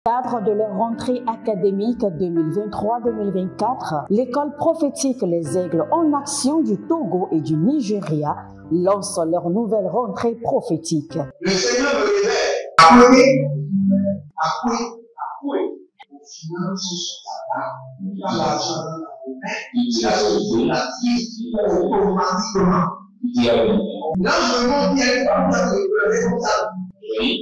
Cadre de leur rentrée académique 2023-2024, l'école prophétique Les Aigles en Action du Togo et du Nigeria lance leur nouvelle rentrée prophétique. Le Seigneur me révèle. Appelez. Au final, il a l'argent dans la vie automatiquement. Là, je me montre bien comme ça, comme ça. Et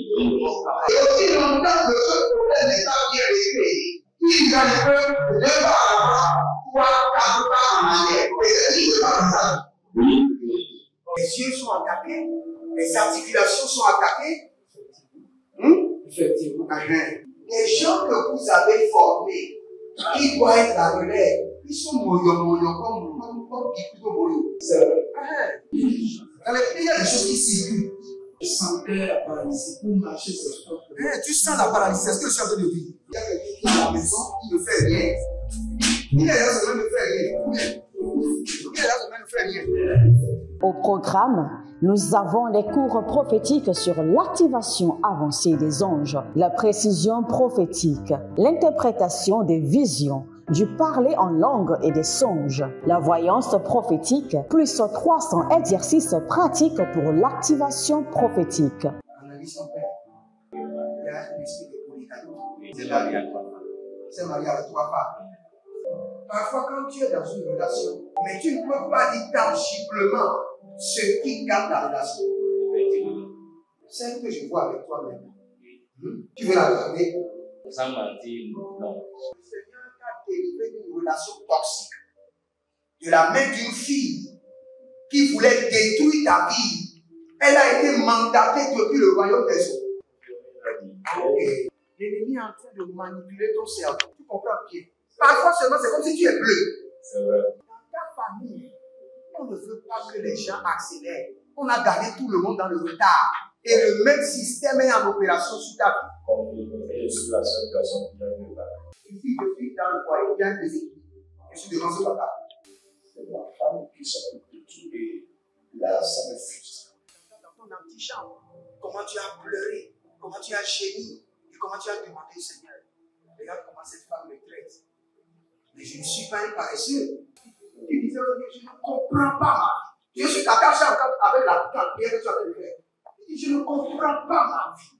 aussi longtemps que ce problème n'est pas bien réglé, il y a un peu de pas à l'avant, 3, 4 pas en arrière. Et c'est pas ça. Les yeux sont attaqués, les articulations sont attaquées. Effectivement. Les gens que vous avez formés, qui doivent être la relève, ils sont moyo comme plutôt moyo. C'est vrai. Dans les pays, il y a des choses qui circulent. Je sentais la paralysie pour marcher sur ce corps. Tu sens la paralysie, c'est ce que je suis en train de dire. Il y a quelqu'un qui est à la maison, il ne fait rien. Il est là, ça ne fait rien. Il est là, ça ne fait rien. Au programme, nous avons les cours prophétiques sur l'activation avancée des anges, la précision prophétique, l'interprétation des visions, du parler en langue et des songes, la voyance prophétique, plus 300 exercices pratiques pour l'activation prophétique. Analyse ton père. Il y a un esprit de polygamie. C'est marié à 3 femmes. C'est marié à 3 femmes. Parfois, quand tu es dans une relation, mais tu ne peux pas dire tangiblement ce qui garde la relation. Celle que je vois avec toi maintenant. Tu veux la garder? Sans mentir, non. Le Seigneur t'a délivré d'une relation toxique. De la main d'une fille qui voulait détruire ta vie. Elle a été mandatée depuis le royaume des eaux. Et l'ennemi est en train de manipuler ton cerveau. Tu comprends bien? Parfois seulement, c'est comme si tu es bleu. C'est vrai. Dans ta famille, on ne veut pas que les gens accélèrent. On a gardé tout le monde dans le retard. Et le même système est en opération sur ta vie. Je suis la seule personne qui a vu là. Une fille de fille dans le foyer, bien déséquilibrée. Je suis devant ce papa. C'est ma femme qui s'occupe de tout et là, ça me frustre. Dans ton antichambre, comment tu as pleuré, comment tu as gémi et comment tu as demandé au Seigneur. Regarde comment cette femme me traite. Mais je ne suis pas un paresseux. Tu disais, je ne comprends pas ma vie. Je suis attaché avec la prière que tu as fait de faire. Je ne comprends pas ma vie.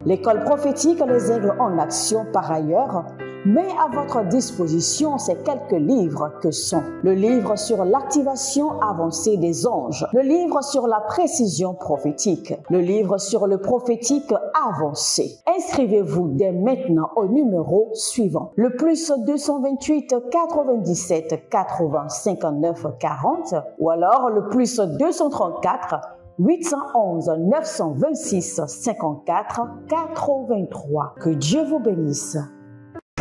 L'école prophétique Les Aigles en Action, par ailleurs, met à votre disposition ces quelques livres que sont le livre sur l'activation avancée des anges, le livre sur la précision prophétique, le livre sur le prophétique avancé. Inscrivez-vous dès maintenant au numéro suivant, le plus 228 97 80 59 40 ou alors le plus 234 811 926 54 83. Que Dieu vous bénisse.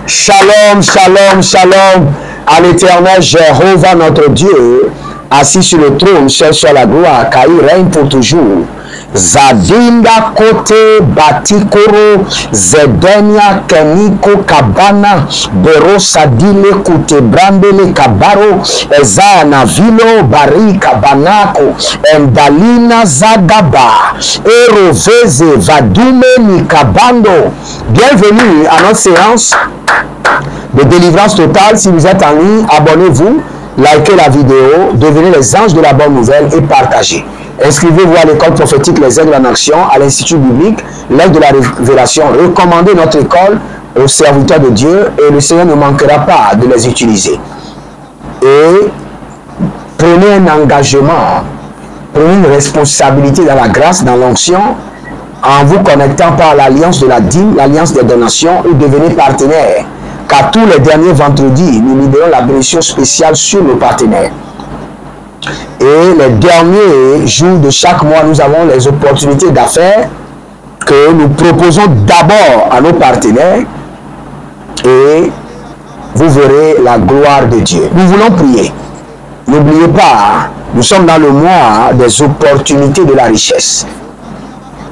Shalom, shalom, shalom à l'éternel Jéhovah notre Dieu, assis sur le trône, seul soit la gloire, car il règne pour toujours. Zadinda kote batikoro zedenia keniko kabana bero sadile kute brandele kabaro ezana vilo bari kabanako endalina zagaba eroveze vadume ni kabando. Bienvenue à notre séance de délivrance totale. Si vous êtes en ligne, abonnez-vous, likez la vidéo, devenez les anges de la bonne nouvelle et partagez. Inscrivez-vous à l'école prophétique Les Aigles en Action, à l'Institut biblique, l'aide de la révélation. Recommandez notre école aux serviteurs de Dieu et le Seigneur ne manquera pas de les utiliser. Et prenez un engagement, prenez une responsabilité dans la grâce, dans l'onction, en vous connectant par l'alliance de la dîme, l'alliance des donations, et devenez partenaire. Car tous les derniers vendredis, nous libérons la bénédiction spéciale sur nos partenaires. Et les derniers jours de chaque mois, nous avons les opportunités d'affaires que nous proposons d'abord à nos partenaires. Et vous verrez la gloire de Dieu. Nous voulons prier. N'oubliez pas, nous sommes dans le mois des opportunités de la richesse.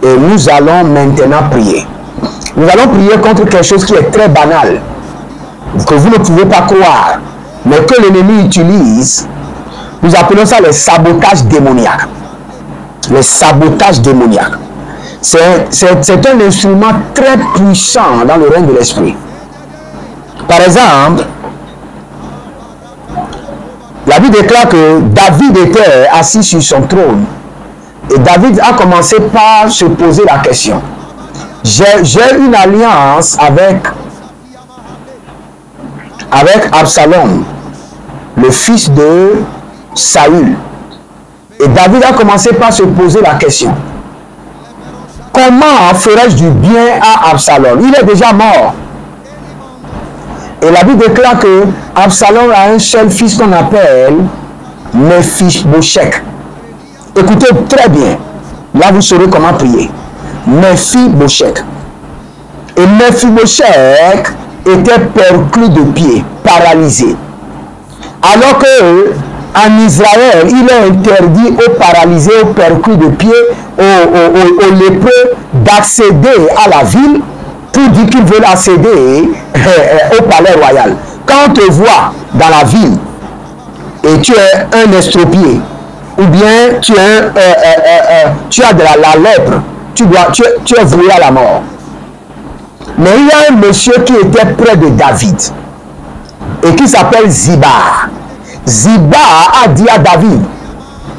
Et nous allons maintenant prier. Nous allons prier contre quelque chose qui est très banal, que vous ne pouvez pas croire, mais que l'ennemi utilise. Nous appelons ça les sabotages démoniaques. Les sabotages démoniaques. c'est un instrument très puissant dans le règne de l'esprit. Par exemple, la Bible déclare que David était assis sur son trône. Et David a commencé par se poser la question. J'ai une alliance avec Absalom, le fils de Saül. Et David a commencé par se poser la question. Comment ferais-je du bien à Absalom? Il est déjà mort. Et la Bible déclare que Absalom a un seul fils qu'on appelle Mephibosheth. Écoutez très bien. Là, vous saurez comment prier. Mephibosheth. Et Mephibosheth était perclus de pied, paralysé. Alors que en Israël, il est interdit aux paralysés, aux perclus de pied, aux lépreux d'accéder à la ville pour dire qu'ils veulent accéder au palais royal. Quand on te voit dans la ville et tu es un estropié, ou bien tu as de la lèpre, tu es voué à la mort. Mais il y a un monsieur qui était près de David et qui s'appelle Ziba. Ziba a dit à David,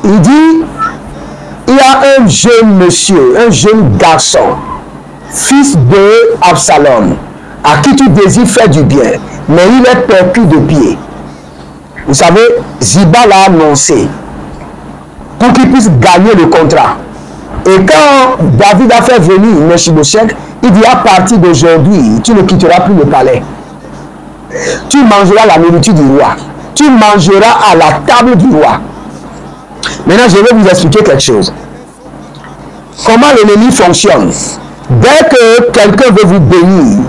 il dit, il y a un jeune monsieur, un jeune garçon, fils de Absalom, à qui tu désires faire du bien, mais il est perclus de pied. Vous savez, Ziba l'a annoncé pour qu'il puisse gagner le contrat. Et quand David a fait venir Mephibosheth, il dit à partir d'aujourd'hui, tu ne quitteras plus le palais. Tu mangeras la nourriture du roi. Tu mangeras à la table du roi. Maintenant, je vais vous expliquer quelque chose. Comment l'ennemi fonctionne. Dès que quelqu'un veut vous bénir,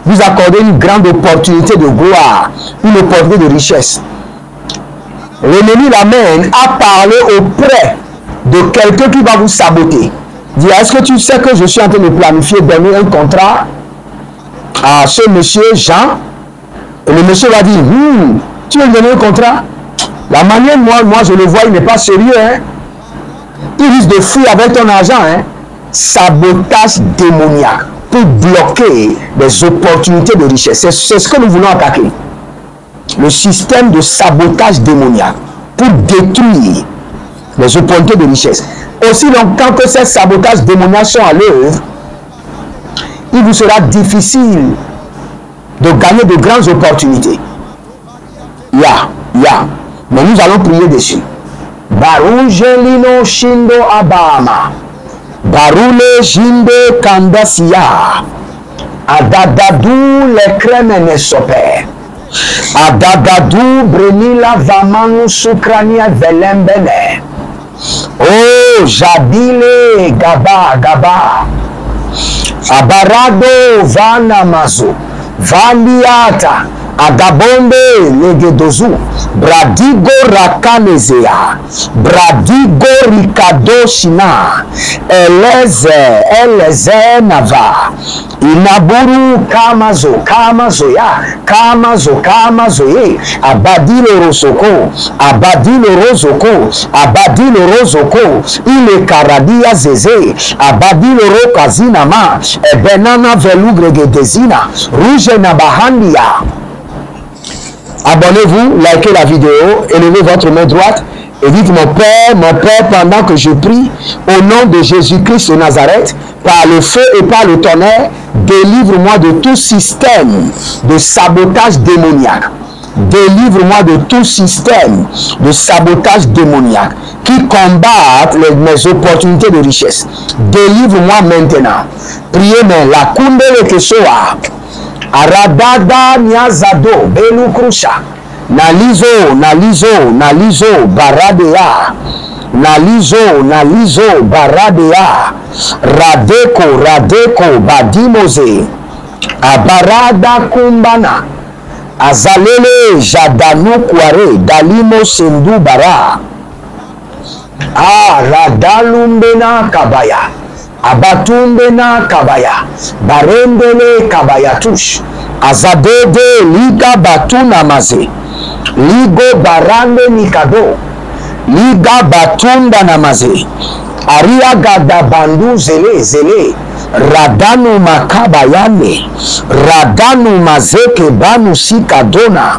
vous accorder une grande opportunité de gloire, une opportunité de richesse. L'ennemi l'amène à parler auprès de quelqu'un qui va vous saboter. Dit, est-ce que tu sais que je suis en train de planifier donner un contrat à ce monsieur Jean? Et le monsieur va dire, tu veux me donner un contrat? La manière, moi je le vois, il n'est pas sérieux. Hein? Il risque de fuir avec ton argent. Hein? Sabotage démoniaque pour bloquer les opportunités de richesse. C'est ce que nous voulons attaquer. Le système de sabotage démoniaque pour détruire les opportunités de richesse. Aussi longtemps que ces sabotages démoniaques sont à l'œuvre, il vous sera difficile de gagner de grandes opportunités. Mais nous allons prier dessus. Barujelino Shindo Abama. Barule Jinde Kandasia. Adadadou le kremene soper. Adadadou Brenila Vamanu Sukrania Velembene. Oh, Jabile Gaba. Abarado Vanamazo. Valiata. Agabonde Legedozu. Bradigo Rakanezea. Bradigo Rikado Shina. Eleze Nava. Inaburu Kamazo. Kamazoye. Abadilo Rozoko. Ile Karadia Zeze. Abadilo Rokazinama. Ebenana Velugregedezina. Rouge Nabahandia. Abonnez-vous, likez la vidéo, élevez votre main droite et dites mon Père, pendant que je prie, au nom de Jésus-Christ de Nazareth, par le feu et par le tonnerre, délivre-moi de tout système de sabotage démoniaque. Délivre-moi de tout système de sabotage démoniaque qui combattent mes opportunités de richesse. Délivre-moi maintenant. Priez, mais la kundele kesoa. Aradada Nyazado Belukrusha Nalizo Baradea Nalizo Baradea Radeko Badimoze Abarada Kumbana Azalele Jadanu Kware Dalimo Sendu Bara Radalumbena Kabaya Abatumbena Kabaya Barendele Kabayatush Azadede Liga Batuna Maze Ligo Barande Nikado liga batunda namaze, aria gada bandu zele zele, radanu makabayane, radanu mazeke banu sikadona,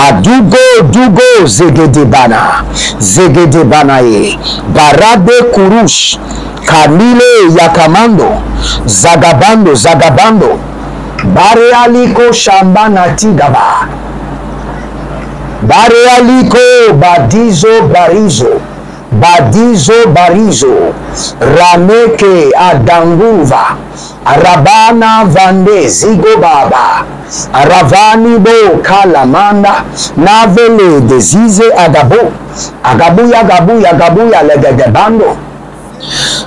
adugo zegedebana, zegedebanaye, barade kurush, kamile yakamando, zagabando, barealiko shambana tigaba, barealiko badizo barizo, rameke adanguva, arabana vande zigobaba, aravani bo kalamanda, navele dezize agabuya legedebando,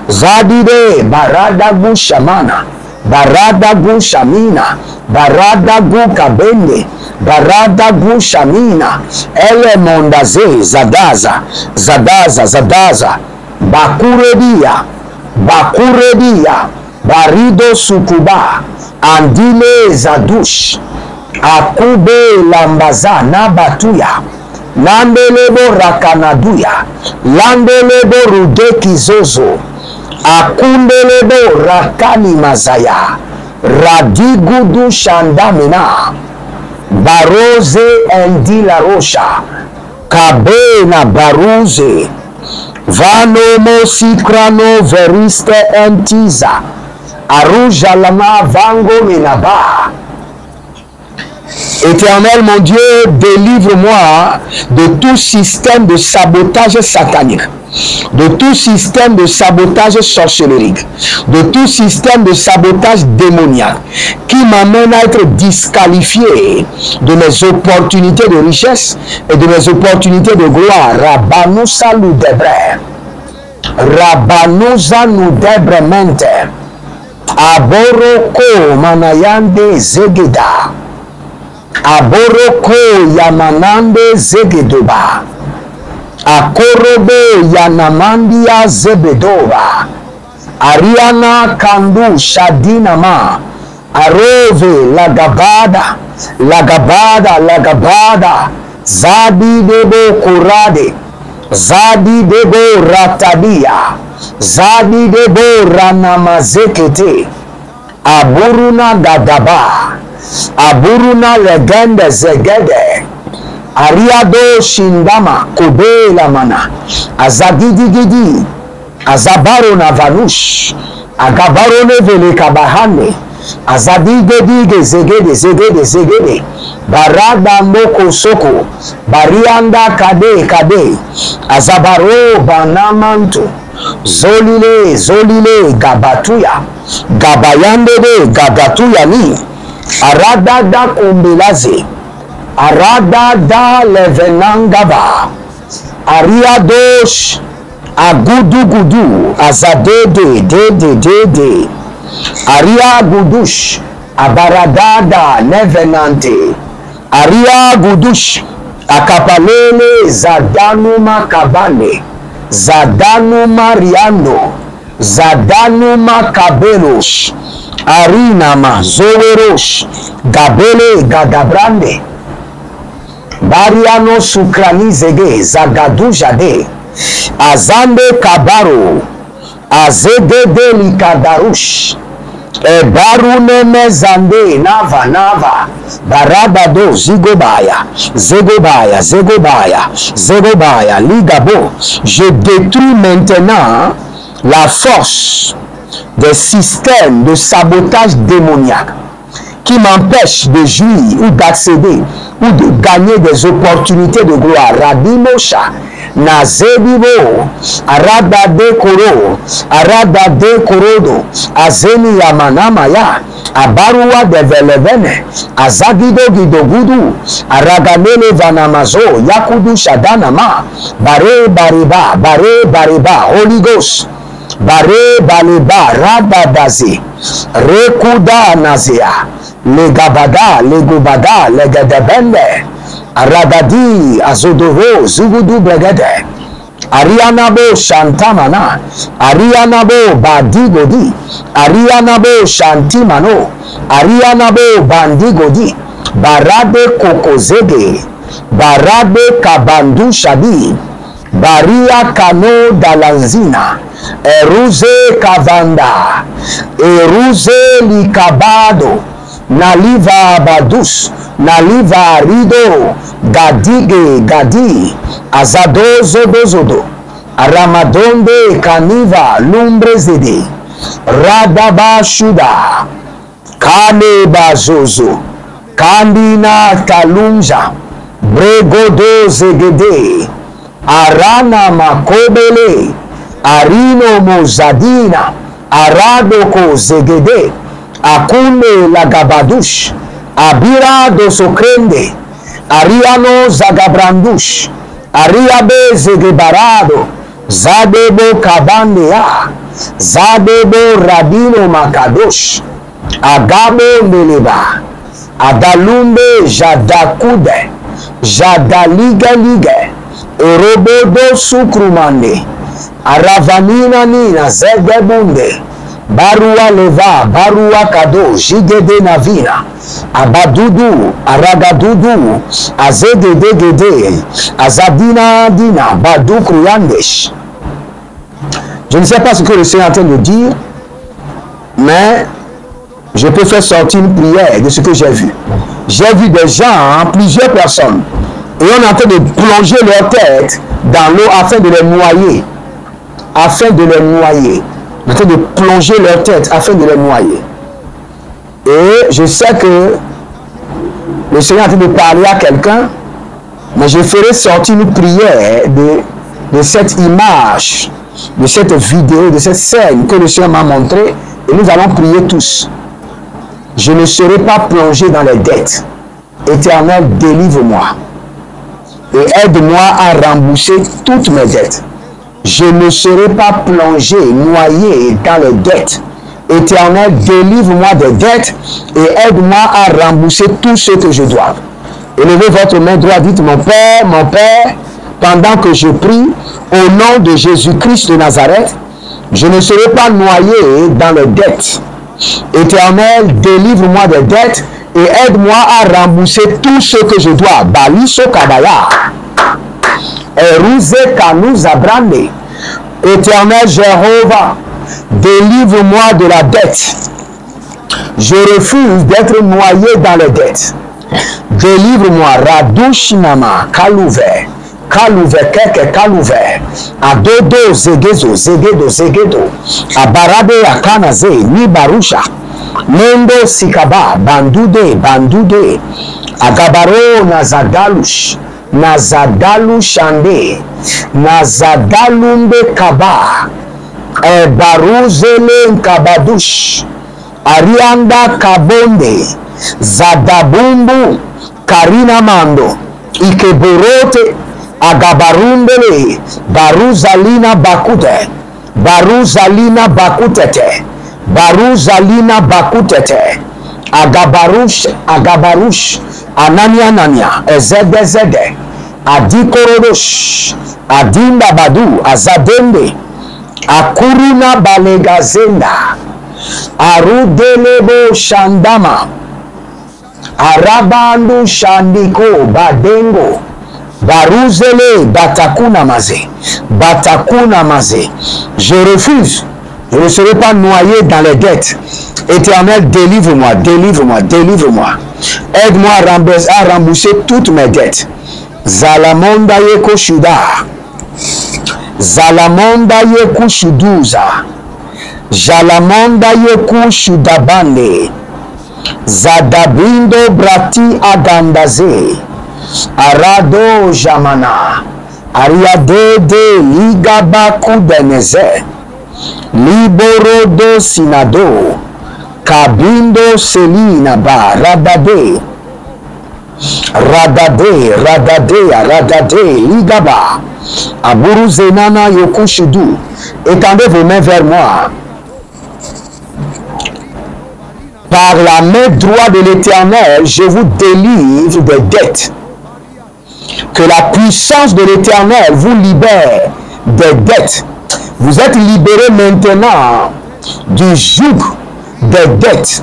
zadide barada gu shamana, barada gu shamina, barada gu kabende, barada gu shamina, ele mondaze zadaza, bakuredia, barido sukuba, andile zadush, akube lambaza nabatuya, landelebo rakanaduya, landelebo rudeki zozo, akundelebo rakani mazaya, radigudu shandamina, baroze endila rosha, kabena baruze, vanomo sikrano veriste entiza, aruja lama vango minaba. Éternel mon Dieu, délivre-moi de tout système de sabotage satanique, de tout système de sabotage sorcellerie, de tout système de sabotage démoniaque qui m'amène à être disqualifié de mes opportunités de richesse et de mes opportunités de gloire. Rabanousa nous debre, Rabanousa nous debre mente, Aboroko manayande zegeda, Aboroko yamanande zegedoba, Akorobe yanamandia zebedova, Ariana kandu shadinama, Arove lagabada, Zadi debo kurade, Zadi debo ratadia, Zadi debo ranamazekete, Aburuna gadaba, Aburuna legende zegede, Ariado shindama kobe lamana, Azagidigidi, Azabaro na vanush, Agabaro nevele kabahane, Azadigedige zegede, Barada moko soko, Barianda kade, Azabaro banamanto, Zolile gabatuya, Gabayande gagatuya ni, Arada da kumbelaze, Arada da levenangaba, Ariadosh, Agudu, Azadede, Aria gudush, Abaradada nevenante, Aria gudush, Akapalele Zadanu makabane, Zadanu mariano, Zadanu makabelosh, Arinama zowerosh, Gabele gadabrande, Bariano sukranizege, Zagadu jade, Azande kabaro, Azegede likadarush, Ebarune mezande nava, Barabado zigobaya, ligabo. Je détruis maintenant la force des systèmes de sabotage démoniaque qui m'empêchent de jouir ou d'accéder ou de gagner des opportunités de gloire. Rabimosha, Nazedibo, Aradade Korodo, Azeni Yamanamaya, Abarua de Velevene, Azagido Gidogudu, Araganele Vanamazo, Yakudu Shadanama, Bare Bariba, Holy Ghost, Bare Baliba, Radadazi, Rekuda Nazia, Legubada, Legedebende, Aragadi, Azodovo, Zugudu Bregede, Arianabo Shantamana, Arianabo Badigodi, Arianabo Shantimano, Arianabo Bandigodi, Barade Kokozege, Barade Kabandu Shabi, Baria Kano Dalanzina, Eruze Kavanda, Eruze Likabado, Naliva Badus, Naliva Rido, Gadige Gadi, Azado Zodo, Ramadonde Kaniva Lumbrezede, Radaba Shuda, Kaneba Zozo, Kandina Talunja, Bregodo Zegede, Arana Makobele, Arino Mozadina, Aradoko Zegede, Akunde Lagabadush, Abira Dosokrende, Ariano Zagabrandush, Ariabe Zegebarado, Zadebo Kabandea, Zadebo Radino Makadosh, Agabo Meleba, Adalumbe Jadakude, Jadaliga, Orobodo Sukrumande, Aravanina Nina Zegebunde, Barua Leva, Barua Kado, Jigede Navina, Abadudu, Aragadudu, Azedegede, Azadina Dina, Badou Kriandesh. Je ne sais pas ce que le Seigneur est en train de dire, mais je peux faire sortir une prière de ce que j'ai vu. J'ai vu des gens, plusieurs personnes, et on est en train de plonger leur tête dans l'eau afin de les noyer. Afin de les noyer. On est en train de plonger leur tête afin de les noyer. Et je sais que le Seigneur est en train de parler à quelqu'un, mais je ferai sortir une prière de cette image, de cette vidéo, de cette scène que le Seigneur m'a montrée, et nous allons prier tous. Je ne serai pas plongé dans les dettes. Éternel, délivre-moi et aide-moi à rembourser toutes mes dettes. Je ne serai pas plongé, noyé dans les dettes. Éternel, délivre-moi des dettes et aide-moi à rembourser tout ce que je dois. Élevez votre main droite, dites mon Père, pendant que je prie, au nom de Jésus-Christ de Nazareth, je ne serai pas noyé dans les dettes. Éternel, délivre-moi des dettes et aide-moi à rembourser tout ce que je dois. Baliso Kabaya. Eruze Kanouza Brande. Éternel Jéhovah, délivre-moi de la dette. Je refuse d'être noyé dans les dettes. Délivre-moi. Radushinama Kalouver. Kalouver, Keke Kalouver. Adodo Zegezo, Zegedo. Abarabe Akanaze, Nibarusha. Nendo Sikaba, Bandude. Agabaro Nazadalush. Nazadalushande. Nazadalumbe Kaba. Baruzele Kabadush. Arianda Kabonde. Zadabumbu. Karina Mando. Ikeborote. Agabarumbele, Baruzalina Bakute, Baruzalina Bakutete, Agabarush, Anania, Ezede, Adikorodosh, Adinda Badu, Azadende, Akurina Balegazenda, Arudelebo Shandama, Arabandu Shandiko, Badengo, Baruzele, Batakuna Maze. Je refuse. Je ne serai pas noyé dans les dettes. Éternel, délivre-moi. Aide-moi à rembourser toutes mes dettes. Zalamonda Yeko Shuda. Zalamonda Yeku Shuduza. Jalamonda Yeku Shudabande. Zadabindo Brati Agandaze. Arado Jamana, Ariadede Ligabaku Deneze, Liborodo Sinado, Kabindo Selina Ba, Radade, Ligaba, Aburu Zenana Yokushudu. Étendez vos mains vers moi. Par la main droite de l'Éternel, je vous délivre des dettes. Que la puissance de l'Éternel vous libère des dettes. Vous êtes libérés maintenant du joug des dettes.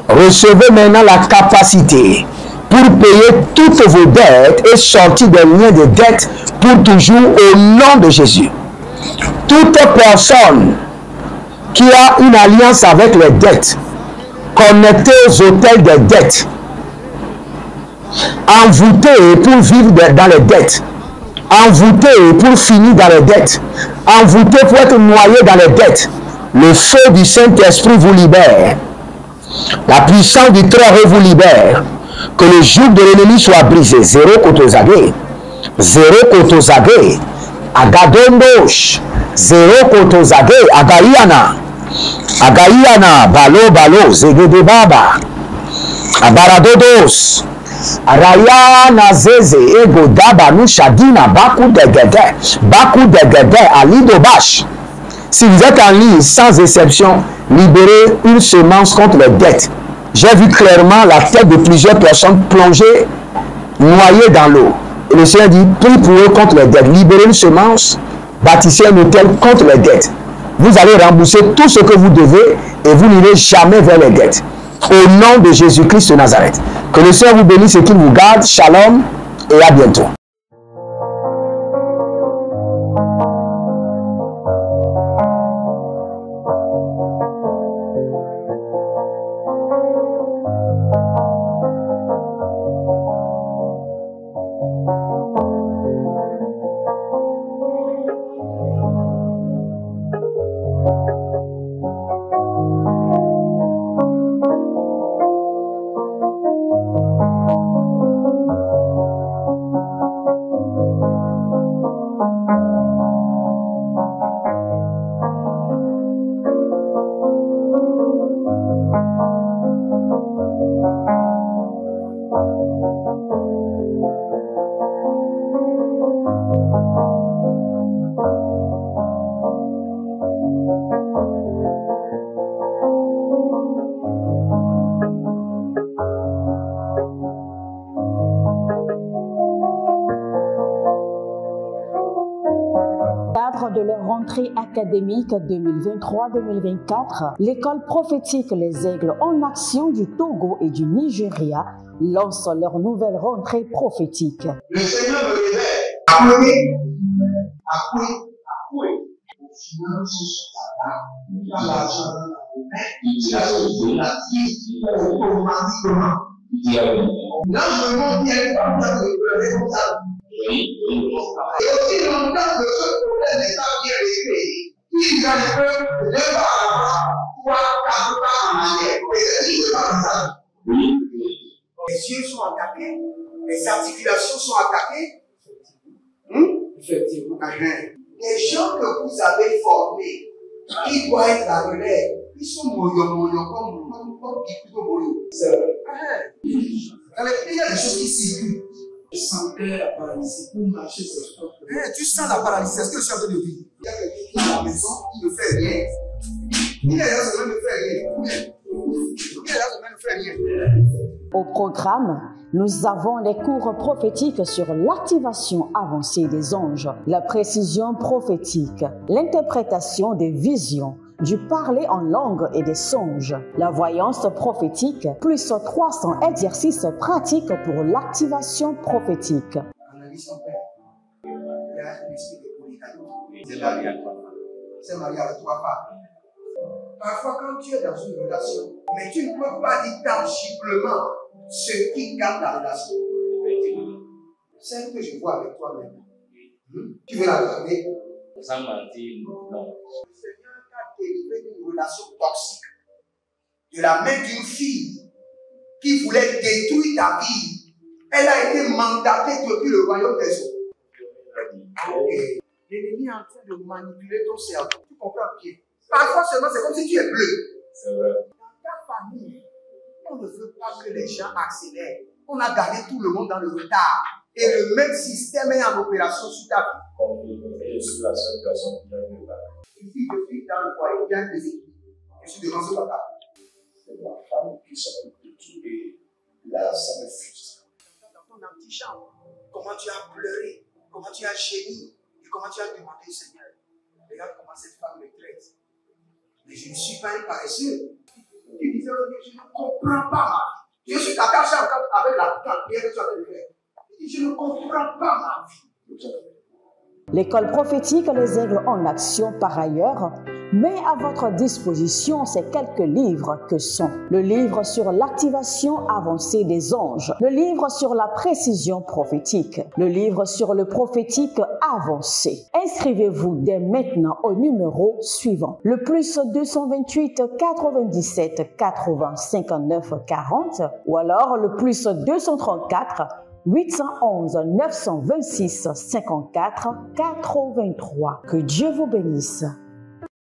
Recevez maintenant la capacité pour payer toutes vos dettes et sortir des liens de dettes pour toujours au nom de Jésus. Toute personne qui a une alliance avec les dettes, connectée aux hôtels des dettes, envoûtée pour vivre dans les dettes, envoûtée pour finir dans les dettes, envoûtée pour être noyé dans les dettes, le feu du Saint-Esprit vous libère. La puissance du Très-Haut vous libère. Que le joug de l'ennemi soit brisé. Zéro kotozage. Zéro kotozage. Agadondosh. Zéro kotozage. Agayana. Agayana. Balo balo. Zegede baba. Abaradodos. Rayana zeze. Ego daba nu shadina. Baku degede. Baku degede. Alidobash. Si vous êtes en ligne, sans exception, libérez une semence contre les dettes. J'ai vu clairement la tête de plusieurs personnes plongées, noyées dans l'eau. Et le Seigneur dit, prie pour eux contre les dettes. Libérez une semence, bâtissez un hôtel contre les dettes. Vous allez rembourser tout ce que vous devez et vous n'irez jamais vers les dettes. Au nom de Jésus-Christ de Nazareth. Que le Seigneur vous bénisse et qu'il vous garde. Shalom et à bientôt. De leur rentrée académique 2023-2024, l'école prophétique Les Aigles en Action du Togo et du Nigeria lance leur nouvelle rentrée prophétique. Le Seigneur me révèle. Appelez. Au final, il a l'argent dans la main. Il a sauvé la vie automatiquement. Là, je me montre bien comme ça, le responsable. Et aussi longtemps que ce problème n'est pas bien réglé, il y a un peu de pas à la fois, 4 pas en arrière. Et c'est pas ça. Les yeux sont attaqués, les articulations sont attaquées. Effectivement. Les gens que vous avez formés, qui doivent être la relève, ils sont moyo comme plutôt moyo. C'est vrai. Dans les pays, il y a des choses qui circulent. Je sentais la paralysie pour marcher sur le corps. Tu sens la paralysie, c'est ce que je suis en train de dire. Il y a quelqu'un qui est à la maison, il ne fait rien. Il est là, ça ne fait rien. Il est là, ça ne fait rien. Au programme, nous avons les cours prophétiques sur l'activation avancée des anges, la précision prophétique, l'interprétation des visions, du parler en langue et des songes, la voyance prophétique, plus 300 exercices pratiques pour l'activation prophétique. Analyse ton père. Il y a un esprit de polygamie. C'est marié à 3 femmes. C'est marié à 3 femmes. Parfois, quand tu es dans une relation, mais tu ne peux pas dire tangiblement ce qui garde la relation. Celle que je vois avec toi maintenant. Tu veux la garder? Sans mentir, non. Le Seigneur t'a délivré d'une relation toxique. De la main d'une fille qui voulait détruire ta vie. Elle a été mandatée depuis le royaume des eaux. L'ennemi est en train de manipuler ton cerveau. Tu comprends bien? Parfois seulement, c'est comme si tu es bleu. C'est vrai. Dans ta famille, on ne veut pas que les gens accélèrent. On a gardé tout le monde dans le retard. Et le même système est en opération sur ta vie. Comme je suis la seule personne qui a vu ça. Une fille de fille dans le foyer, bien déséquilibrée. Je suis devant ce papa. C'est ma femme qui s'occupe de tout et là, ça me frustre. Dans ton antichambre, comment tu as pleuré, comment tu as gémi et comment tu as demandé au Seigneur. Regarde comment cette femme me traite. Mais je ne suis pas un paresseux. Tu disais, je ne comprends pas ma vie. Je suis attaché encore avec la prière que tu as fait. Je ne comprends pas ma vie. L'école prophétique Les Aigles en Action par ailleurs met à votre disposition ces quelques livres que sont le livre sur l'activation avancée des anges, le livre sur la précision prophétique, le livre sur le prophétique avancé. Inscrivez-vous dès maintenant au numéro suivant, le plus 228 97 80 59 40 ou alors le plus 234 811 926 54 83. Que Dieu vous bénisse.